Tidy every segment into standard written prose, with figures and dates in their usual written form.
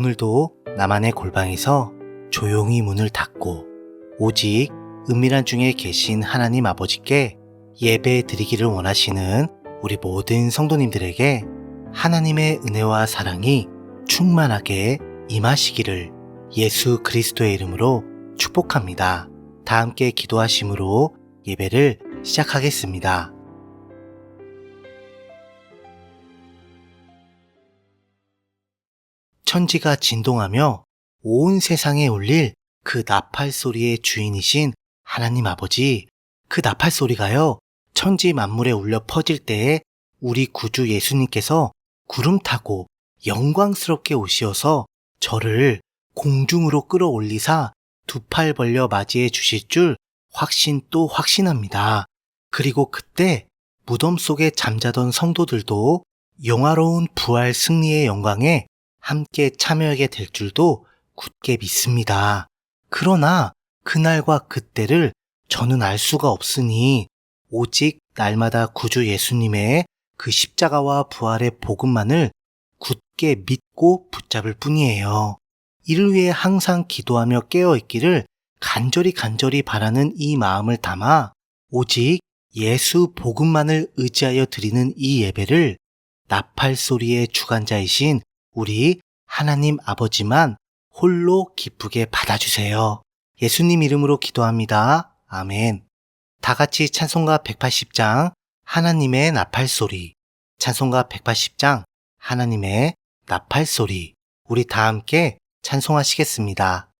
오늘도 나만의 골방에서 조용히 문을 닫고 오직 은밀한 중에 계신 하나님 아버지께 예배 드리기를 원하시는 우리 모든 성도님들에게 하나님의 은혜와 사랑이 충만하게 임하시기를 예수 그리스도의 이름으로 축복합니다. 다 함께 기도하심으로 예배를 시작하겠습니다. 천지가 진동하며 온 세상에 울릴 그 나팔 소리의 주인이신 하나님 아버지, 그 나팔 소리가요, 천지 만물에 울려 퍼질 때에 우리 구주 예수님께서 구름 타고 영광스럽게 오시어서 저를 공중으로 끌어올리사 두 팔 벌려 맞이해 주실 줄 확신 또 확신합니다. 그리고 그때 무덤 속에 잠자던 성도들도 영화로운 부활 승리의 영광에 함께 참여하게 될 줄도 굳게 믿습니다. 그러나 그날과 그때를 저는 알 수가 없으니 오직 날마다 구주 예수님의 그 십자가와 부활의 복음만을 굳게 믿고 붙잡을 뿐이에요. 이를 위해 항상 기도하며 깨어있기를 간절히 바라는 이 마음을 담아 오직 예수 복음만을 의지하여 드리는 이 예배를 나팔 소리의 주관자이신 우리 하나님 아버지만 홀로 기쁘게 받아주세요. 예수님 이름으로 기도합니다. 아멘. 다 같이 찬송가 180장 하나님의 나팔 소리, 찬송가 180장 하나님의 나팔 소리, 우리 다 함께 찬송하시겠습니다.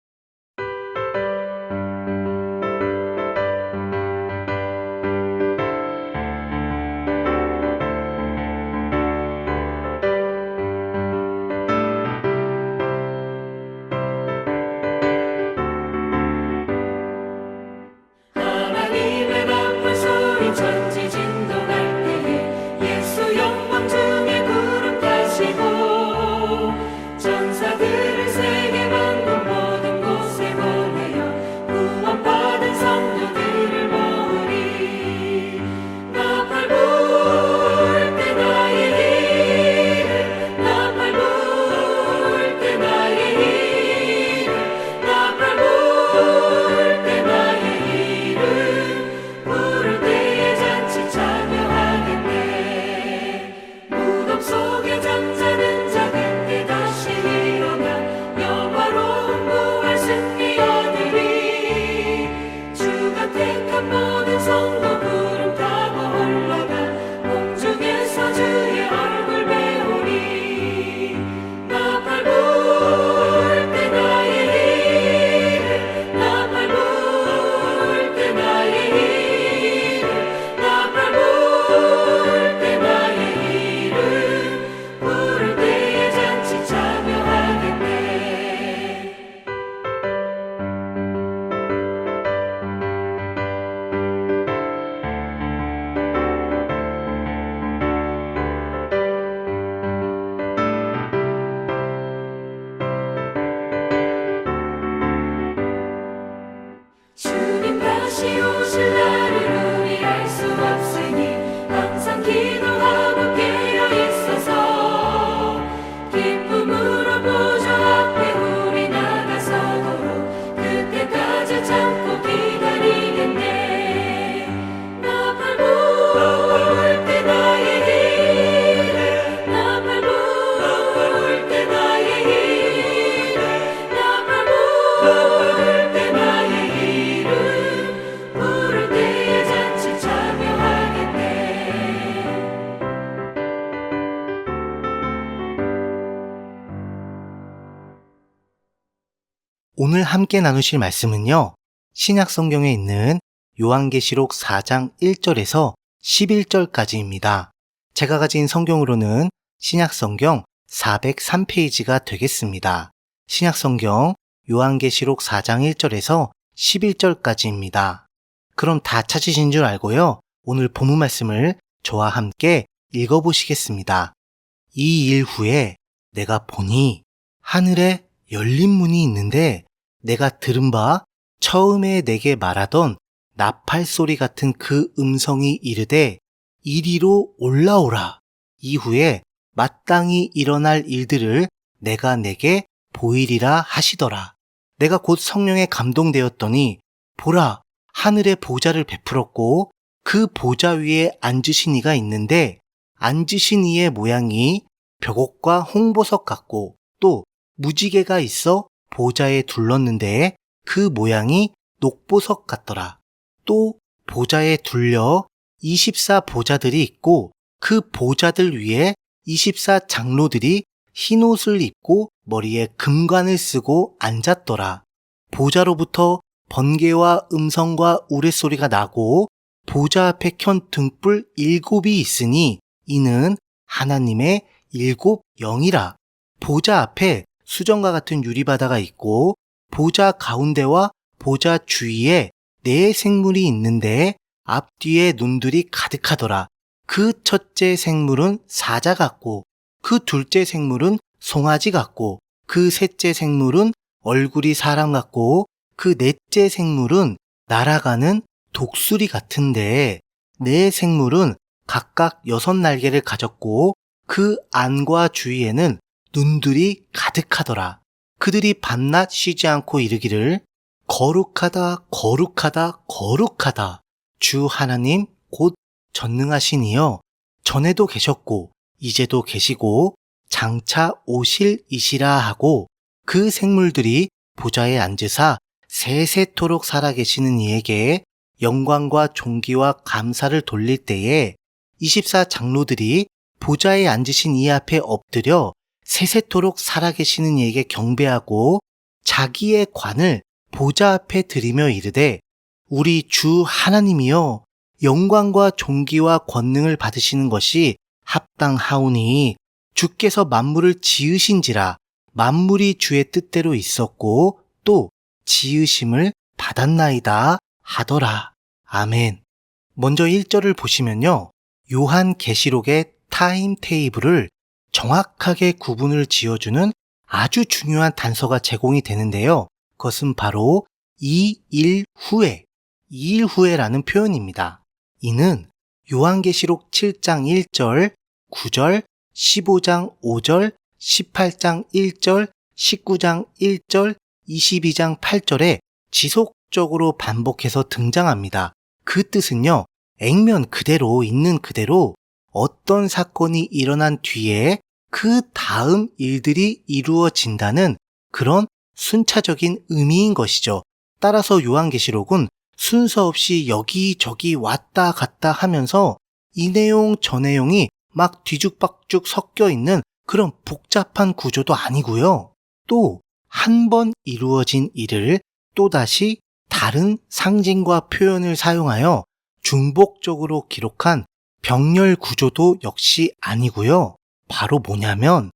오늘 함께 나누실 말씀은요, 신약 성경에 있는 요한계시록 4장 1절에서 11절까지입니다. 제가 가진 성경으로는 신약 성경 403페이지가 되겠습니다. 신약 성경 요한계시록 4장 1절에서 11절까지입니다. 그럼 다 찾으신 줄 알고요, 오늘 본문 말씀을 저와 함께 읽어보시겠습니다. 이 일 후에 내가 보니 하늘에 열린 문이 있는데 내가 들은 바 처음에 내게 말하던 나팔 소리 같은 그 음성이 이르되 이리로 올라오라. 이후에 마땅히 일어날 일들을 내가 내게 보이리라 하시더라. 내가 곧 성령에 감동되었더니 보라, 하늘에 보좌를 베풀었고 그 보좌 위에 앉으신 이가 있는데 앉으신 이의 모양이 벽옥과 홍보석 같고 또 무지개가 있어 보좌에 둘렀는데 그 모양이 녹보석 같더라. 또 보좌에 둘려 24 보좌들이 있고 그 보좌들 위에 24 장로들이 흰 옷을 입고 머리에 금관을 쓰고 앉았더라. 보좌로부터 번개와 음성과 우레소리가 나고 보좌 앞에 켠 등불 7이 있으니 이는 하나님의 7 영이라. 보좌 앞에 수정과 같은 유리바다가 있고 보좌 가운데와 보좌 주위에 4 생물이 있는데 앞뒤에 눈들이 가득하더라. 그 첫째 생물은 사자 같고 그 둘째 생물은 송아지 같고 그 셋째 생물은 얼굴이 사람 같고 그 넷째 생물은 날아가는 독수리 같은데 4 생물은 각각 6 날개를 가졌고 그 안과 주위에는 눈들이 가득하더라. 그들이 밤낮 쉬지 않고 이르기를 거룩하다 거룩하다 거룩하다 주 하나님 곧 전능하신 이여 전에도 계셨고 이제도 계시고 장차 오실 이시라 하고 그 생물들이 보좌에 앉으사 세세토록 살아계시는 이에게 영광과 존귀와 감사를 돌릴 때에 24 장로들이 보좌에 앉으신 이 앞에 엎드려 세세토록 살아계시는 이에게 경배하고 자기의 관을 보좌 앞에 드리며 이르되 우리 주 하나님이여 영광과 존귀와 권능을 받으시는 것이 합당하오니 주께서 만물을 지으신지라 만물이 주의 뜻대로 있었고 또 지으심을 받았나이다 하더라. 아멘. 먼저 1절을 보시면요. 요한계시록의 타임테이블을 정확하게 구분을 지어주는 아주 중요한 단서가 제공이 되는데요. 그것은 바로 2일 후에라는 표현입니다. 이는 요한계시록 7장 1절, 9절, 15장 5절, 18장 1절, 19장 1절, 22장 8절에 지속적으로 반복해서 등장합니다. 그 뜻은요, 액면 그대로 있는 그대로 어떤 사건이 일어난 뒤에 그 다음 일들이 이루어진다는 그런 순차적인 의미인 것이죠. 따라서 요한계시록은 순서 없이 여기저기 왔다 갔다 하면서 이 내용 저 내용이 막 뒤죽박죽 섞여 있는 그런 복잡한 구조도 아니고요. 또 한 번 이루어진 일을 또다시 다른 상징과 표현을 사용하여 중복적으로 기록한 병렬 구조도 역시 아니고요. 바로 뭐냐면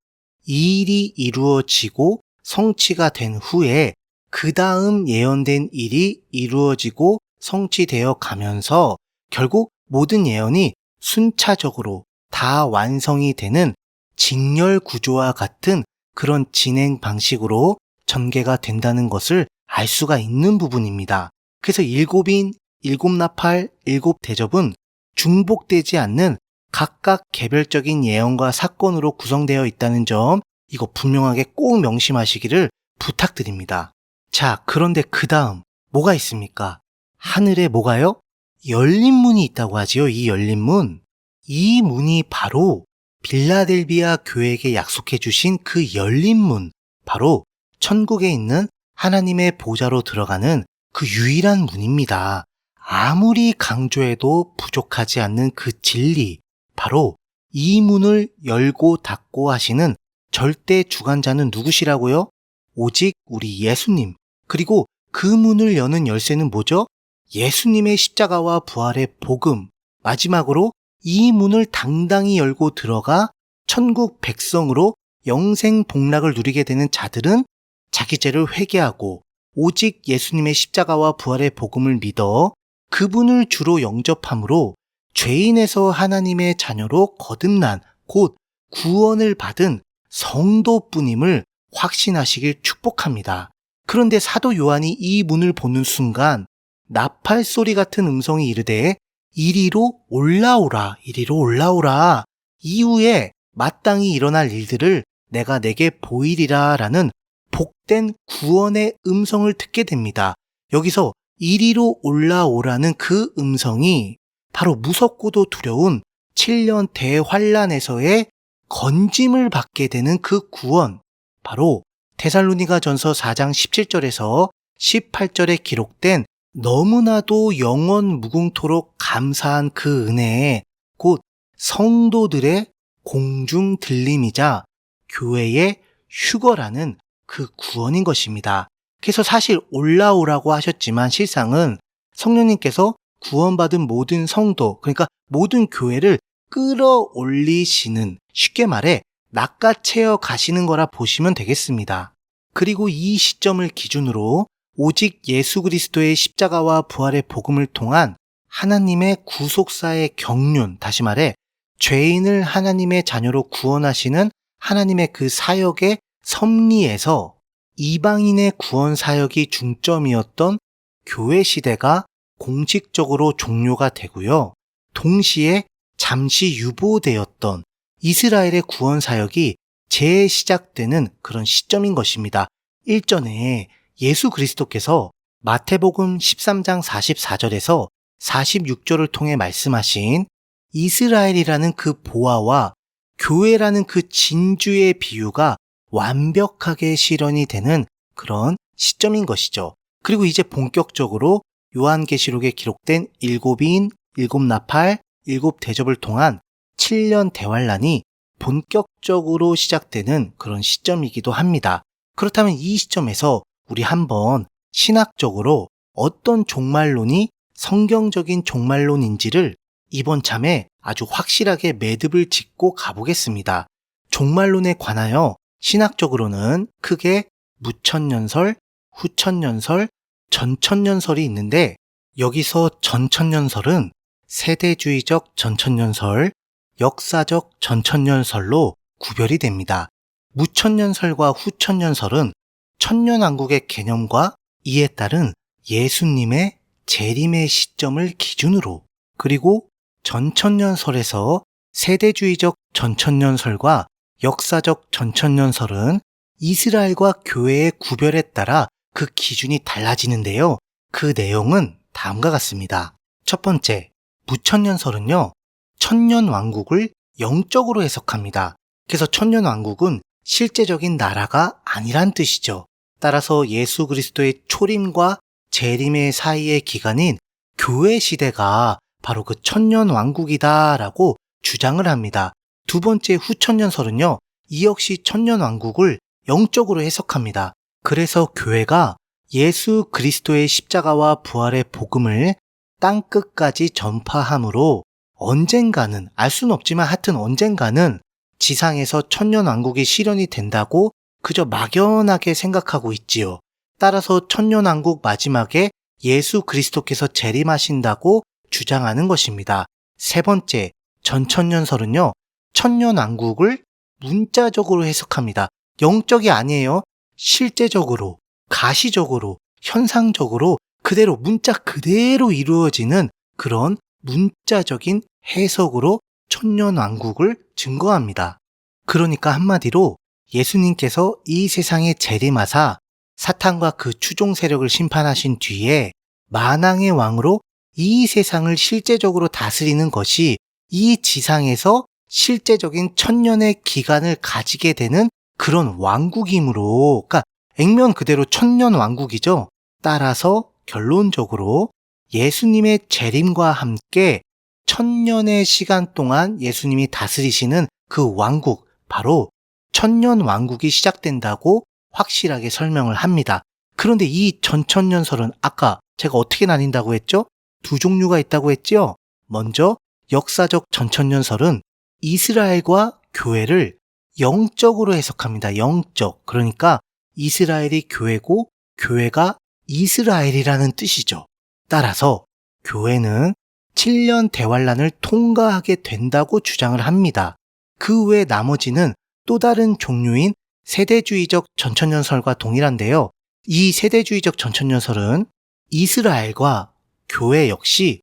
이 일이 이루어지고 성취가 된 후에 그 다음 예언된 일이 이루어지고 성취되어 가면서 결국 모든 예언이 순차적으로 다 완성이 되는 직렬 구조와 같은 그런 진행 방식으로 전개가 된다는 것을 알 수가 있는 부분입니다. 그래서 7인, 7나팔, 7대접은 중복되지 않는 각각 개별적인 예언과 사건으로 구성되어 있다는 점, 이거 분명하게 꼭 명심하시기를 부탁드립니다. 자, 그런데 그 다음 뭐가 있습니까? 하늘에 뭐가요? 열린 문이 있다고 하지요. 이 열린 문. 이 문이 바로 빌라델비아 교회에게 약속해 주신 그 열린 문, 바로 천국에 있는 하나님의 보좌로 들어가는 그 유일한 문입니다. 아무리 강조해도 부족하지 않는 그 진리, 바로 이 문을 열고 닫고 하시는 절대 주관자는 누구시라고요? 오직 우리 예수님. 그리고 그 문을 여는 열쇠는 뭐죠? 예수님의 십자가와 부활의 복음. 마지막으로 이 문을 당당히 열고 들어가 천국 백성으로 영생 복락을 누리게 되는 자들은 자기 죄를 회개하고 오직 예수님의 십자가와 부활의 복음을 믿어 그분을 주로 영접함으로 죄인에서 하나님의 자녀로 거듭난 곧 구원을 받은 성도뿐임을 확신하시길 축복합니다. 그런데 사도 요한이 이 문을 보는 순간 나팔 소리 같은 음성이 이르되 이리로 올라오라, 이리로 올라오라. 이후에 마땅히 일어날 일들을 내가 내게 보이리라 라는 복된 구원의 음성을 듣게 됩니다. 여기서 이리로 올라오라는 그 음성이 바로 무섭고도 두려운 7년 대환란에서의 건짐을 받게 되는 그 구원, 바로 데살로니가전서 4장 17절에서 18절에 기록된 너무나도 영원 무궁토록 감사한 그 은혜에 곧 성도들의 공중 들림이자 교회의 휴거라는 그 구원인 것입니다. 그래서 사실 올라오라고 하셨지만 실상은 성령님께서 구원받은 모든 성도, 그러니까 모든 교회를 끌어올리시는, 쉽게 말해 낚아채어 가시는 거라 보시면 되겠습니다. 그리고 이 시점을 기준으로 오직 예수 그리스도의 십자가와 부활의 복음을 통한 하나님의 구속사의 경륜, 다시 말해 죄인을 하나님의 자녀로 구원하시는 하나님의 그 사역의 섭리에서 이방인의 구원 사역이 중점이었던 교회 시대가 공식적으로 종료가 되고요. 동시에 잠시 유보되었던 이스라엘의 구원 사역이 재시작되는 그런 시점인 것입니다. 일전에 예수 그리스도께서 마태복음 13장 44절에서 46절을 통해 말씀하신 이스라엘이라는 그 보화와 교회라는 그 진주의 비유가 완벽하게 실현이 되는 그런 시점인 것이죠. 그리고 이제 본격적으로 요한계시록에 기록된 7인, 7나팔, 7대접을 통한 7년 대환란이 본격적으로 시작되는 그런 시점이기도 합니다. 그렇다면 이 시점에서 우리 한번 신학적으로 어떤 종말론이 성경적인 종말론인지를 이번 참에 아주 확실하게 매듭을 짓고 가보겠습니다. 종말론에 관하여 신학적으로는 크게 무천년설, 후천년설, 전천년설이 있는데 여기서 전천년설은 세대주의적 전천년설, 역사적 전천년설로 구별이 됩니다. 무천년설과 후천년설은 천년왕국의 개념과 이에 따른 예수님의 재림의 시점을 기준으로, 그리고 전천년설에서 세대주의적 전천년설과 역사적 전천년설은 이스라엘과 교회의 구별에 따라 그 기준이 달라지는데요. 그 내용은 다음과 같습니다. 첫 번째, 무천년설은요, 천년왕국을 영적으로 해석합니다. 그래서 천년왕국은 실제적인 나라가 아니란 뜻이죠. 따라서 예수 그리스도의 초림과 재림의 사이의 기간인 교회 시대가 바로 그 천년왕국이다라고 주장을 합니다. 두 번째 후천년설은요, 이 역시 천년왕국을 영적으로 해석합니다. 그래서 교회가 예수 그리스도의 십자가와 부활의 복음을 땅끝까지 전파함으로 언젠가는, 알 수는 없지만 하여튼 언젠가는 지상에서 천년왕국이 실현이 된다고 그저 막연하게 생각하고 있지요. 따라서 천년왕국 마지막에 예수 그리스도께서 재림하신다고 주장하는 것입니다. 세 번째, 전천년설은요, 천년왕국을 문자적으로 해석합니다. 영적이 아니에요. 실제적으로, 가시적으로, 현상적으로 그대로 문자 그대로 이루어지는 그런 문자적인 해석으로 천년왕국을 증거합니다. 그러니까 한마디로 예수님께서 이 세상에 재림하사 사탄과 그 추종 세력을 심판하신 뒤에 만왕의 왕으로 이 세상을 실제적으로 다스리는 것이 이 지상에서 실제적인 천년의 기간을 가지게 되는 그런 왕국이므로, 그러니까 액면 그대로 천년왕국이죠. 따라서 결론적으로 예수님의 재림과 함께 천년의 시간 동안 예수님이 다스리시는 그 왕국, 바로 천년왕국이 시작된다고 확실하게 설명을 합니다. 그런데 이 전천년설은 아까 제가 어떻게 나뉜다고 했죠? 두 종류가 있다고 했죠? 먼저 역사적 전천년설은 이스라엘과 교회를 영적으로 해석합니다. 영적. 그러니까 이스라엘이 교회고 교회가 이스라엘이라는 뜻이죠. 따라서 교회는 7년 대환란을 통과하게 된다고 주장을 합니다. 그 외 나머지는 또 다른 종류인 세대주의적 전천년설과 동일한데요. 이 세대주의적 전천년설은 이스라엘과 교회 역시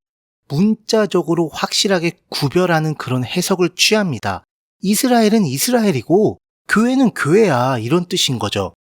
문자적으로 확실하게 구별하는 그런 해석을 취합니다. 이스라엘은 이스라엘이고 교회는 교회야, 이런 뜻인 거죠.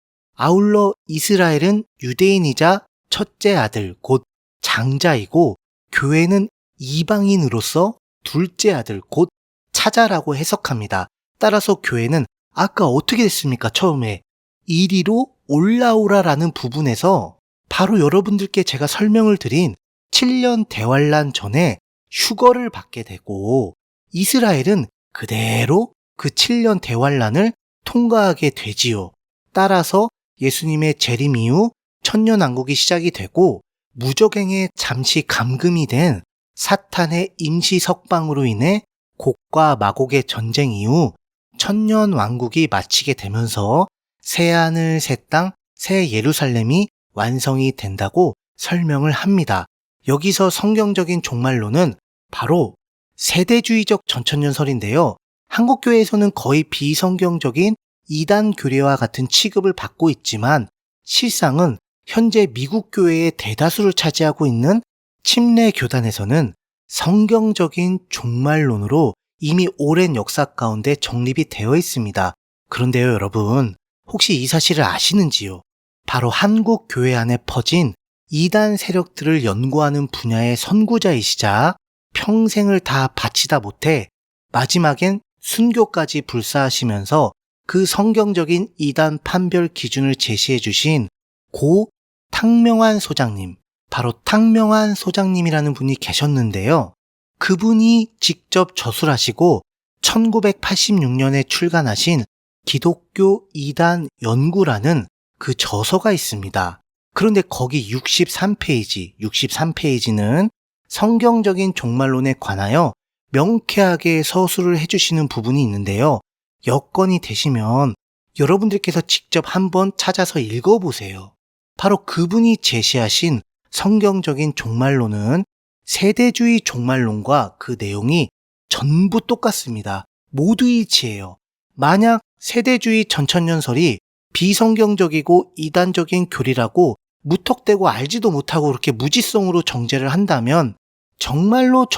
아울러 이스라엘은 유대인이자 첫째 아들 곧 장자이고 교회는 이방인으로서 둘째 아들 곧 차자라고 해석합니다. 따라서 교회는 아까 어떻게 됐습니까? 처음에 이리로 올라오라라는 부분에서 바로 여러분들께 제가 설명을 드린 7년 대환란 전에 휴거를 받게 되고 이스라엘은 그대로 그 7년 대환란을 통과하게 되지요. 따라서 예수님의 재림 이후 천년왕국이 시작이 되고 무적행에 잠시 감금이 된 사탄의 임시 석방으로 인해 곡과 마곡의 전쟁 이후 천년왕국이 마치게 되면서 새하늘 새 땅 새 예루살렘이 완성이 된다고 설명을 합니다. 여기서 성경적인 종말론은 바로 세대주의적 전천년설인데요. 한국교회에서는 거의 비성경적인 이단 교리와 같은 취급을 받고 있지만 실상은 현재 미국 교회의 대다수를 차지하고 있는 침례 교단에서는 성경적인 종말론으로 이미 오랜 역사 가운데 정립이 되어 있습니다. 그런데요, 여러분, 혹시 이 사실을 아시는지요? 바로 한국 교회 안에 퍼진 이단 세력들을 연구하는 분야의 선구자이시자 평생을 다 바치다 못해 마지막엔 순교까지 불사하시면서 그 성경적인 이단 판별 기준을 제시해 주신 고 탕명환 소장님, 바로 탕명환 소장님이라는 분이 계셨는데요. 그분이 직접 저술하시고 1986년에 출간하신 기독교 이단 연구라는 그 저서가 있습니다. 그런데 거기 63페이지는 성경적인 종말론에 관하여 명쾌하게 서술을 해주시는 부분이 있는데요. 여건이 되시면 여러분들께서 직접 한번 찾아서 읽어보세요. 바로 그분이 제시하신 성경적인 종말론은 세대주의 종말론과 그 내용이 전부 똑같습니다. 모두 일치해요. 만약 세대주의 전천년설이 비성경적이고 이단적인 교리라고 무턱대고 알지도 못하고 그렇게 무지성으로 정죄를 한다면 정말로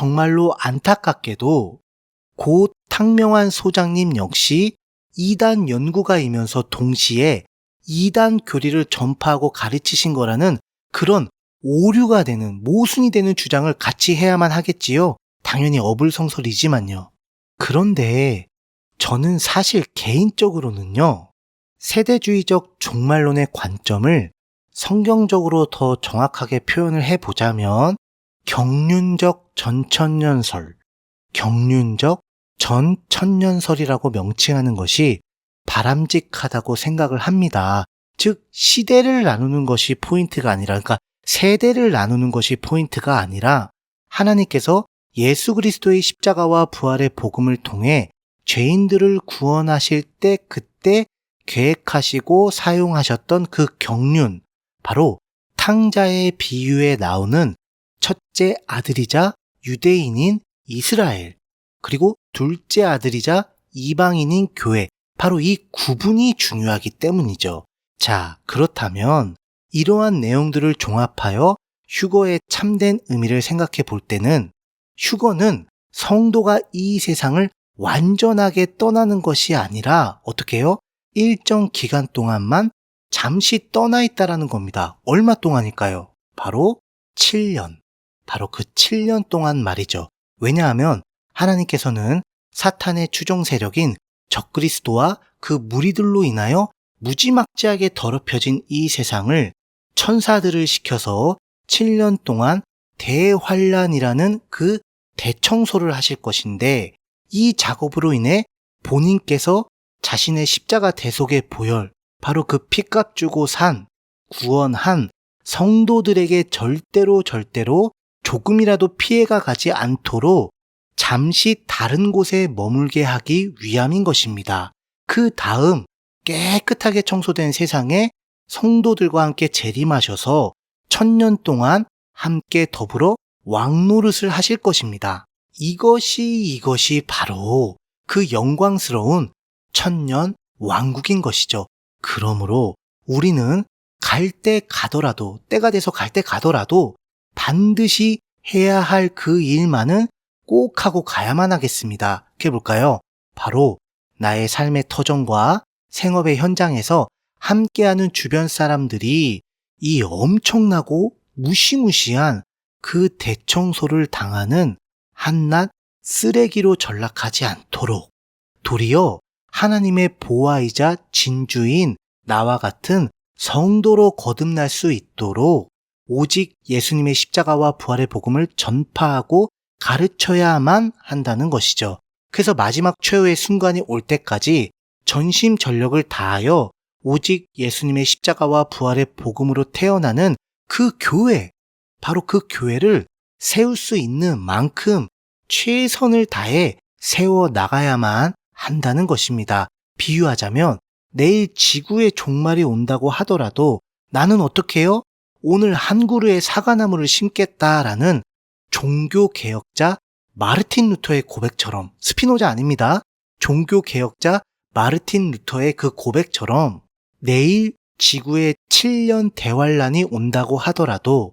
안타깝게도 고 탕명환 소장님 역시 이단 연구가이면서 동시에 이단 교리를 전파하고 가르치신 거라는 그런 오류가 되는, 모순이 되는 주장을 같이 해야만 하겠지요. 당연히 어불성설이지만요. 그런데 저는 사실 개인적으로는요, 세대주의적 종말론의 관점을 성경적으로 더 정확하게 표현을 해보자면 경륜적 전천년설, 경륜적 전천년설이라고 명칭하는 것이 바람직하다고 생각을 합니다. 즉 시대를 나누는 것이 포인트가 아니라, 그러니까 세대를 나누는 것이 포인트가 아니라 하나님께서 예수 그리스도의 십자가와 부활의 복음을 통해 죄인들을 구원하실 때 그때 계획하시고 사용하셨던 그 경륜, 바로 탕자의 비유에 나오는 첫째 아들이자 유대인인 이스라엘, 그리고 둘째 아들이자 이방인인 교회, 바로 이 구분이 중요하기 때문이죠. 자, 그렇다면 이러한 내용들을 종합하여 휴거의 참된 의미를 생각해 볼 때는 휴거는 성도가 이 세상을 완전하게 떠나는 것이 아니라 어떻게 해요? 일정 기간 동안만 잠시 떠나 있다라는 겁니다. 얼마 동안일까요? 바로 7년. 바로 그 7년 동안 말이죠. 왜냐하면 하나님께서는 사탄의 추종 세력인 적그리스도와 그 무리들로 인하여 무지막지하게 더럽혀진 이 세상을 천사들을 시켜서 7년 동안 대환란이라는 그 대청소를 하실 것인데, 이 작업으로 인해 본인께서 자신의 십자가 대속의 보혈, 바로 그 피값 주고 산, 구원한 성도들에게 절대로 조금이라도 피해가 가지 않도록 잠시 다른 곳에 머물게 하기 위함인 것입니다. 그 다음 깨끗하게 청소된 세상에 성도들과 함께 재림하셔서 1000년 동안 함께 더불어 왕노릇을 하실 것입니다. 이것이 바로 그 영광스러운 천년 왕국인 것이죠. 그러므로 우리는 갈 때 가더라도, 때가 돼서 갈 때 가더라도 반드시 해야 할 그 일만은 꼭 하고 가야만 하겠습니다. 해볼까요? 바로 나의 삶의 터전과 생업의 현장에서 함께하는 주변 사람들이 이 엄청나고 무시무시한 그 대청소를 당하는 한낱 쓰레기로 전락하지 않도록 도리어 하나님의 보아이자 진주인 나와 같은 성도로 거듭날 수 있도록 오직 예수님의 십자가와 부활의 복음을 전파하고 가르쳐야만 한다는 것이죠. 그래서 마지막 최후의 순간이 올 때까지 전심전력을 다하여 오직 예수님의 십자가와 부활의 복음으로 태어나는 그 교회, 바로 그 교회를 세울 수 있는 만큼 최선을 다해 세워 나가야만 한다는 것입니다. 비유하자면 내일 지구의 종말이 온다고 하더라도 나는 어떻게 해요? 오늘 한 그루의 사과나무를 심겠다라는 종교개혁자 마르틴 루터의 고백처럼, 스피노자 아닙니다. 종교개혁자 마르틴 루터의 그 고백처럼 내일 지구에 7년 대환란이 온다고 하더라도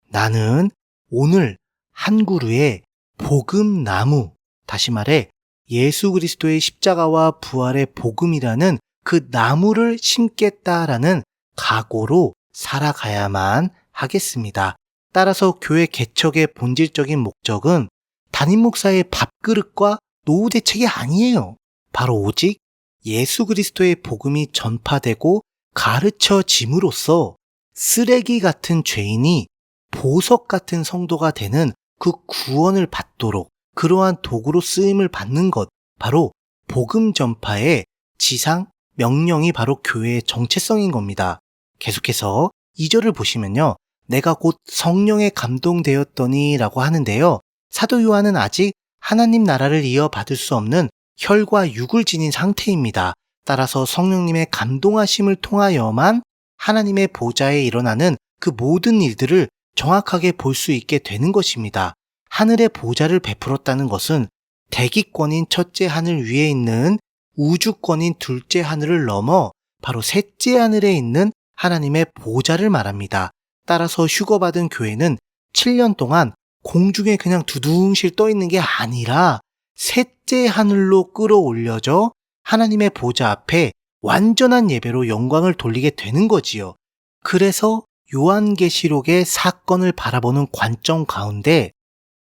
나는 오늘 한 그루의 복음나무, 다시 말해 예수 그리스도의 십자가와 부활의 복음이라는 그 나무를 심겠다라는 각오로 살아가야만 하겠습니다. 따라서 교회 개척의 본질적인 목적은 담임 목사의 밥그릇과 노후 대책이 아니에요. 바로 오직 예수 그리스도의 복음이 전파되고 가르쳐짐으로써 쓰레기 같은 죄인이 보석 같은 성도가 되는 그 구원을 받도록 그러한 도구로 쓰임을 받는 것, 바로 복음 전파의 지상 명령이 바로 교회의 정체성인 겁니다. 계속해서 2절을 보시면요. 내가 곧 성령에 감동되었더니 라고 하는데요. 사도 요한은 아직 하나님 나라를 이어받을 수 없는 혈과 육을 지닌 상태입니다. 따라서 성령님의 감동하심을 통하여만 하나님의 보좌에 일어나는 그 모든 일들을 정확하게 볼 수 있게 되는 것입니다. 하늘의 보좌를 베풀었다는 것은 대기권인 첫째 하늘 위에 있는 우주권인 둘째 하늘을 넘어 바로 셋째 하늘에 있는 하나님의 보좌를 말합니다. 따라서 휴거받은 교회는 7년 동안 공중에 그냥 두둥실 떠 있는 게 아니라 셋째 하늘로 끌어올려져 하나님의 보좌 앞에 완전한 예배로 영광을 돌리게 되는 거지요. 그래서 요한계시록의 사건을 바라보는 관점 가운데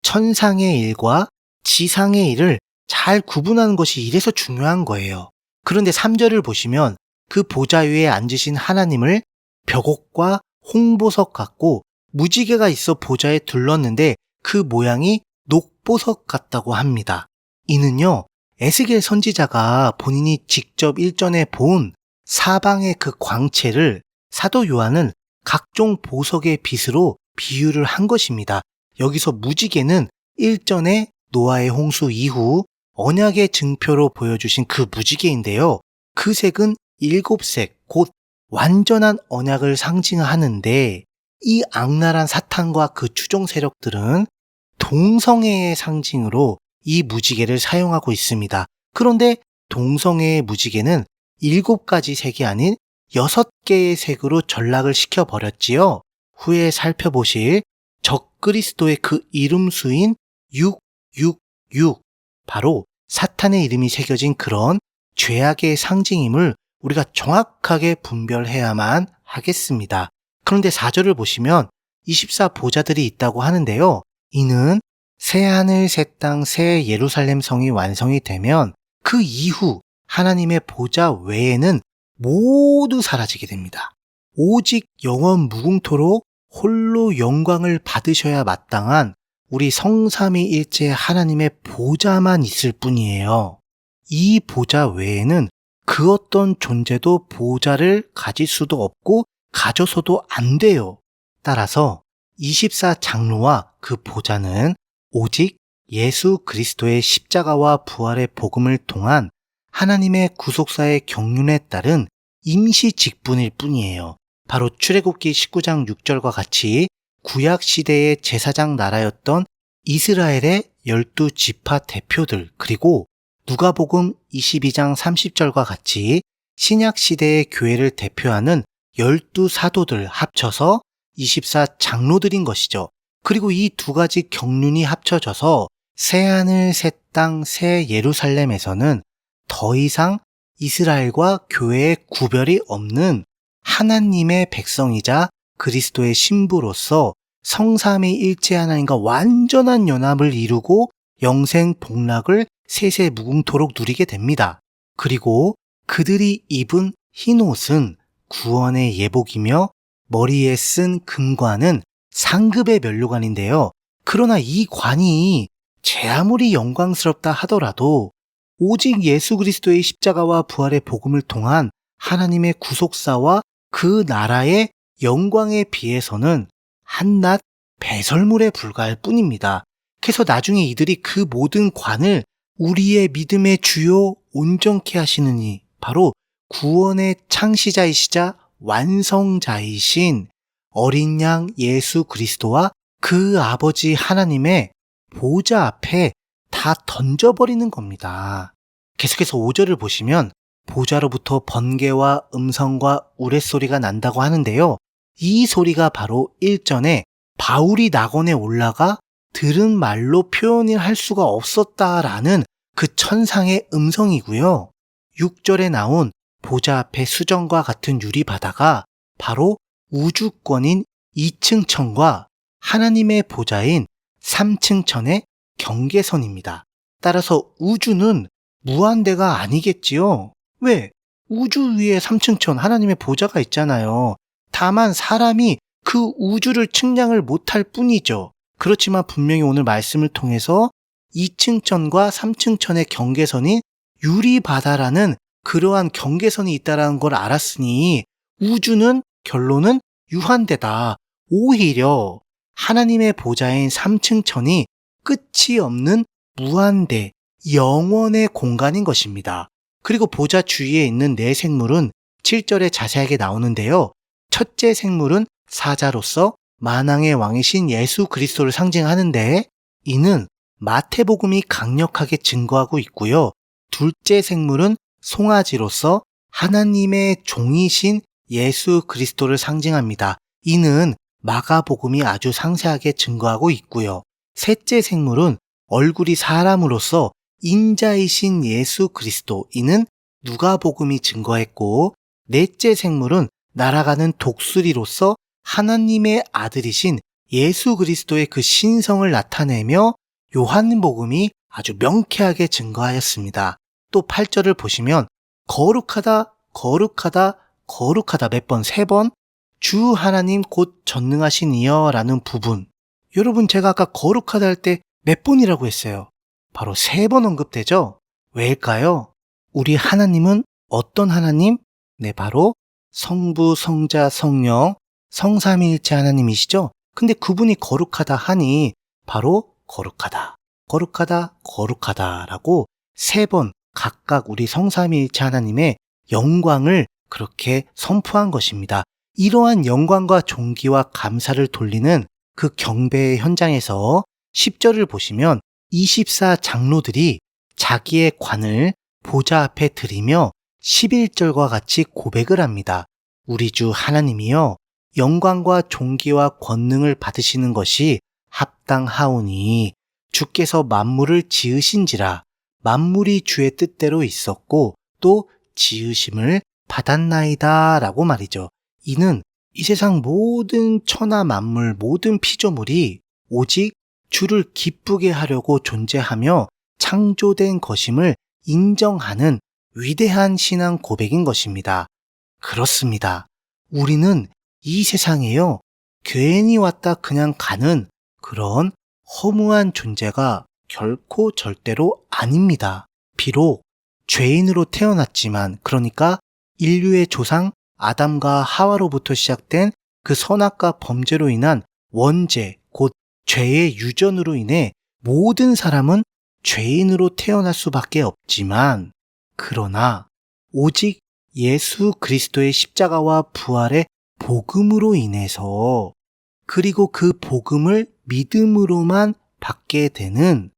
천상의 일과 지상의 일을 잘 구분하는 것이 이래서 중요한 거예요. 그런데 3절을 보시면 그 보좌 위에 앉으신 하나님을 벽옥과 홍보석 같고 무지개가 있어 보좌에 둘렀는데 그 모양이 녹보석 같다고 합니다. 이는요, 에스겔 선지자가 본인이 직접 일전에 본 사방의 그 광채를 사도 요한은 각종 보석의 빛으로 비유를 한 것입니다. 여기서 무지개는 일전에 노아의 홍수 이후 언약의 증표로 보여주신 그 무지개인데요. 그 색은 7색, 곧 완전한 언약을 상징하는데 이 악랄한 사탄과 그 추종 세력들은 동성애의 상징으로 이 무지개를 사용하고 있습니다. 그런데 동성애의 무지개는 7가지 색이 아닌 6개의 색으로 전락을 시켜버렸지요. 후에 살펴보실 적그리스도의 그 이름수인 666, 바로 사탄의 이름이 새겨진 그런 죄악의 상징임을 우리가 정확하게 분별해야만 하겠습니다. 그런데 4절을 보시면 24보좌들이 있다고 하는데요. 이는 새하늘, 새 땅, 새 예루살렘 성이 완성이 되면 그 이후 하나님의 보좌 외에는 모두 사라지게 됩니다. 오직 영원 무궁토록 홀로 영광을 받으셔야 마땅한 우리 성삼위일체 하나님의 보좌만 있을 뿐이에요. 이 보좌 외에는 그 어떤 존재도 보좌를 가질 수도 없고 가져서도 안 돼요. 따라서 24장로와 그 보좌는 오직 예수 그리스도의 십자가와 부활의 복음을 통한 하나님의 구속사의 경륜에 따른 임시 직분일 뿐이에요. 바로 출애굽기 19장 6절과 같이 구약 시대의 제사장 나라였던 이스라엘의 12지파 대표들, 그리고 누가복음 22장 30절과 같이 신약 시대의 교회를 대표하는 12사도들 합쳐서 24장로들인 것이죠. 그리고 이 두 가지 경륜이 합쳐져서 새하늘, 새 땅, 새 예루살렘에서는 더 이상 이스라엘과 교회의 구별이 없는 하나님의 백성이자 그리스도의 신부로서 성삼위일체 하나님과 완전한 연합을 이루고 영생 복락을 세세무궁토록 누리게 됩니다. 그리고 그들이 입은 흰 옷은 구원의 예복이며 머리에 쓴 금관은 상급의 면류관인데요. 그러나 이 관이 제 아무리 영광스럽다 하더라도 오직 예수 그리스도의 십자가와 부활의 복음을 통한 하나님의 구속사와 그 나라의 영광에 비해서는 한낱 배설물에 불과할 뿐입니다. 그래서 나중에 이들이 그 모든 관을 우리의 믿음의 주요 온전케 하시느니 바로 구원의 창시자이시자 완성자이신 어린 양 예수 그리스도와 그 아버지 하나님의 보좌 앞에 다 던져버리는 겁니다. 계속해서 5절을 보시면 보좌로부터 번개와 음성과 우레소리가 난다고 하는데요. 이 소리가 바로 일전에 바울이 낙원에 올라가 들은 말로 표현을 할 수가 없었다라는 그 천상의 음성이고요. 6절에 나온 보좌 앞에 수정과 같은 유리바다가 바로 우주권인 2층 천과 하나님의 보좌인 3층 천의 경계선입니다. 따라서 우주는 무한대가 아니겠지요. 왜? 우주 위에 3층 천 하나님의 보좌가 있잖아요. 다만 사람이 그 우주를 측량을 못할 뿐이죠. 그렇지만 분명히 오늘 말씀을 통해서 2층 천과 3층 천의 경계선인 유리바다라는 그러한 경계선이 있다는 걸 알았으니 우주는 결론은 유한대다. 오히려 하나님의 보좌인 3층 천이 끝이 없는 무한대, 영원의 공간인 것입니다. 그리고 보좌 주위에 있는 네 생물은 7절에 자세하게 나오는데요. 첫째 생물은 사자로서 만왕의 왕이신 예수 그리스도를 상징하는데 이는 마태복음이 강력하게 증거하고 있고요. 둘째 생물은 송아지로서 하나님의 종이신 예수 그리스도를 상징합니다. 이는 마가복음이 아주 상세하게 증거하고 있고요. 셋째 생물은 얼굴이 사람으로서 인자이신 예수 그리스도, 이는 누가복음이 증거했고, 넷째 생물은 날아가는 독수리로서 하나님의 아들이신 예수 그리스도의 그 신성을 나타내며 요한복음이 아주 명쾌하게 증거하였습니다. 또 8절을 보시면 거룩하다, 거룩하다, 거룩하다 몇 번? 3번 주 하나님 곧 전능하신 이여라는 부분. 여러분 제가 아까 거룩하다 할 때 몇 번이라고 했어요? 바로 3번 언급되죠? 왜일까요? 우리 하나님은 어떤 하나님? 네, 바로 성부, 성자, 성령, 성삼위일체 하나님이시죠? 근데 그분이 거룩하다 하니 바로 거룩하다, 거룩하다, 거룩하다라고 3번 각각 우리 성삼위일체 하나님의 영광을 그렇게 선포한 것입니다. 이러한 영광과 존귀와 감사를 돌리는 그 경배의 현장에서 10절을 보시면 24 장로들이 자기의 관을 보좌 앞에 들이며 11절과 같이 고백을 합니다. 우리 주 하나님이여 영광과 존귀와 권능을 받으시는 것이 합당하오니 주께서 만물을 지으신지라 만물이 주의 뜻대로 있었고 또 지으심을 받았나이다 라고 말이죠. 이는 이 세상 모든 천하 만물 모든 피조물이 오직 주를 기쁘게 하려고 존재하며 창조된 것임을 인정하는 위대한 신앙 고백인 것입니다. 그렇습니다. 우리는 이 세상에요, 괜히 왔다 그냥 가는 그런 허무한 존재가 결코 절대로 아닙니다. 비록 죄인으로 태어났지만, 그러니까 인류의 조상 아담과 하와로부터 시작된 그 선악과 범죄로 인한 원죄, 곧 죄의 유전으로 인해 모든 사람은 죄인으로 태어날 수밖에 없지만, 그러나 오직 예수 그리스도의 십자가와 부활의 복음으로 인해서, 그리고 그 복음을 믿음으로만 받게 되는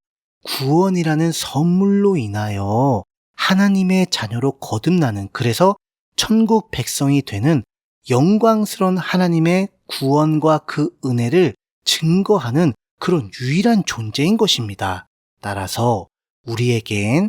구원이라는 선물로 인하여 하나님의 자녀로 거듭나는, 그래서 천국 백성이 되는 영광스러운 하나님의 구원과 그 은혜를 증거하는 그런 유일한 존재인 것입니다. 따라서 우리에겐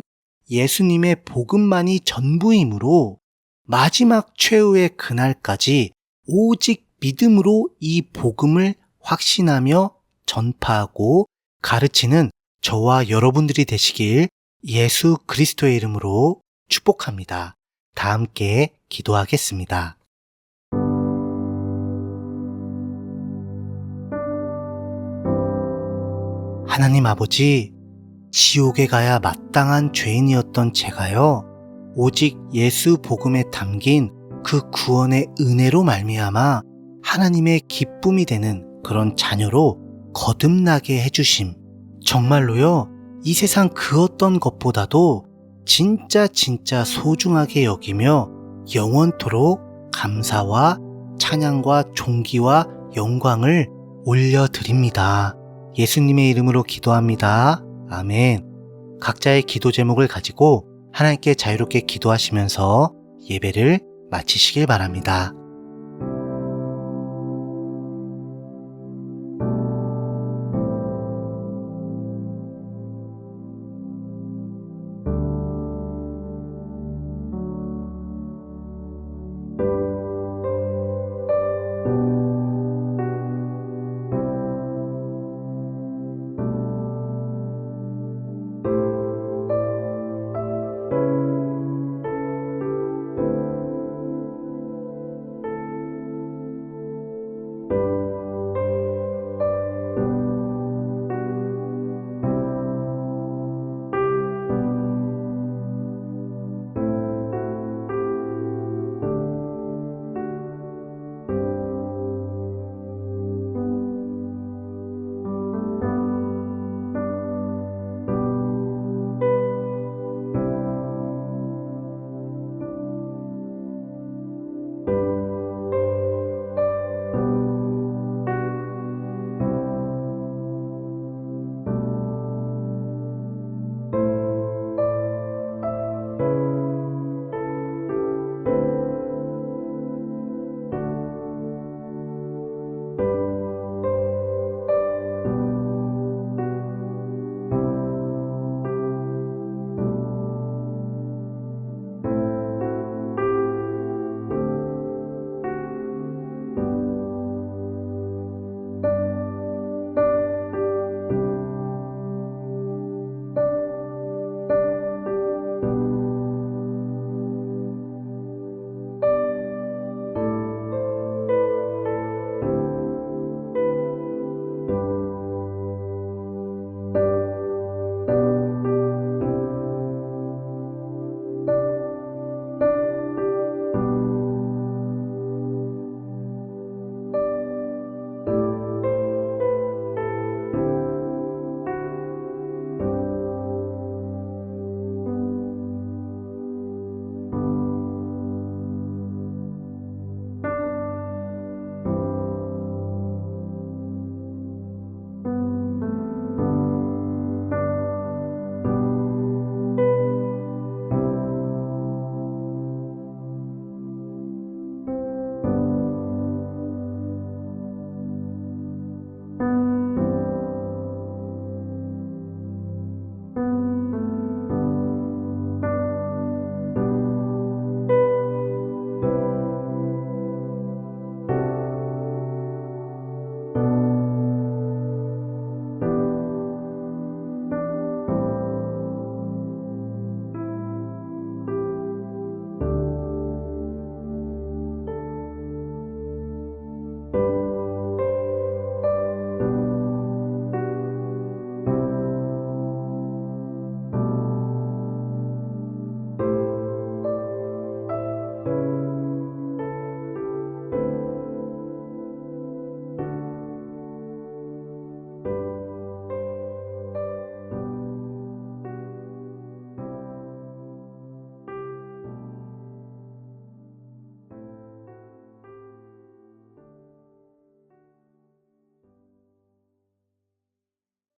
예수님의 복음만이 전부이므로 마지막 최후의 그날까지 오직 믿음으로 이 복음을 확신하며 전파하고 가르치는 저와 여러분들이 되시길 예수 그리스도의 이름으로 축복합니다. 다 함께 기도하겠습니다. 하나님 아버지, 지옥에 가야 마땅한 죄인이었던 제가요, 오직 예수 복음에 담긴 그 구원의 은혜로 말미암아 하나님의 기쁨이 되는 그런 자녀로 거듭나게 해주심, 정말로요, 이 세상 그 어떤 것보다도 진짜 소중하게 여기며 영원토록 감사와 찬양과 존귀와 영광을 올려드립니다. 예수님의 이름으로 기도합니다. 아멘. 각자의 기도 제목을 가지고 하나님께 자유롭게 기도하시면서 예배를 마치시길 바랍니다.